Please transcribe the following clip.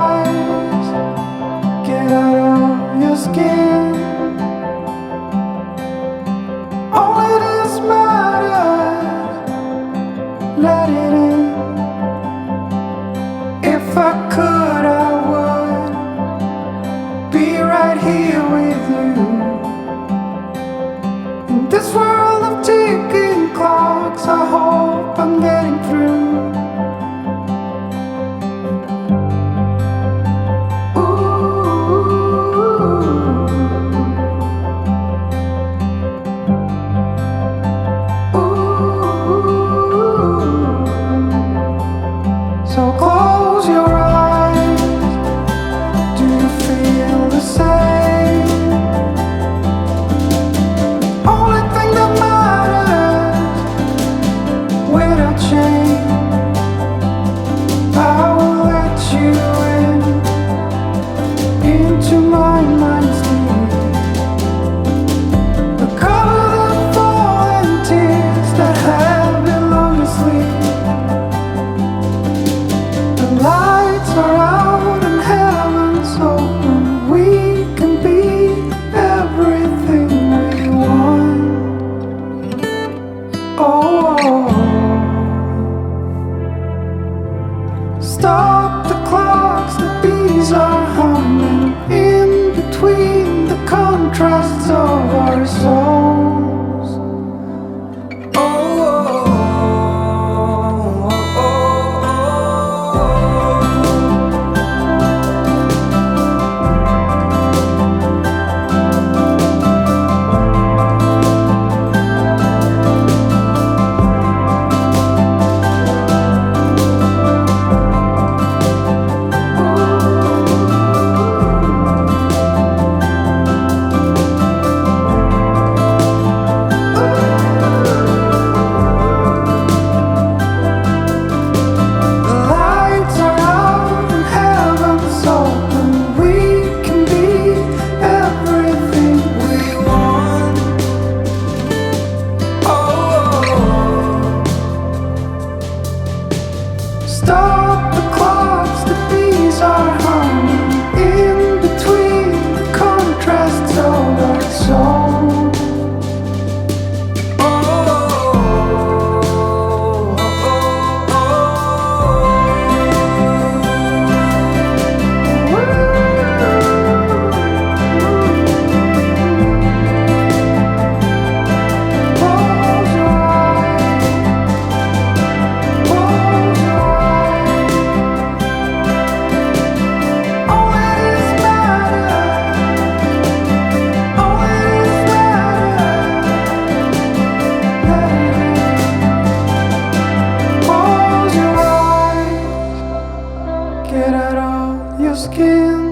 eyes, get out of your skin. Only this matters, let it in. If I could, I would be right here with you. In this world of ticking clocks, I hope I'm getting through. So close your eyes, do you feel the same? Only thing that matters, without change, I will let you into my mind's deep. The color that fallen tears that have been long asleep. The lights are out and heaven's open. We can be everything we want. Oh, stop the clocks, the bees are humming in between the contrasts of our souls. Stop the clocks, the bees are humming in between the contrasts of our soul. Get out of your skin.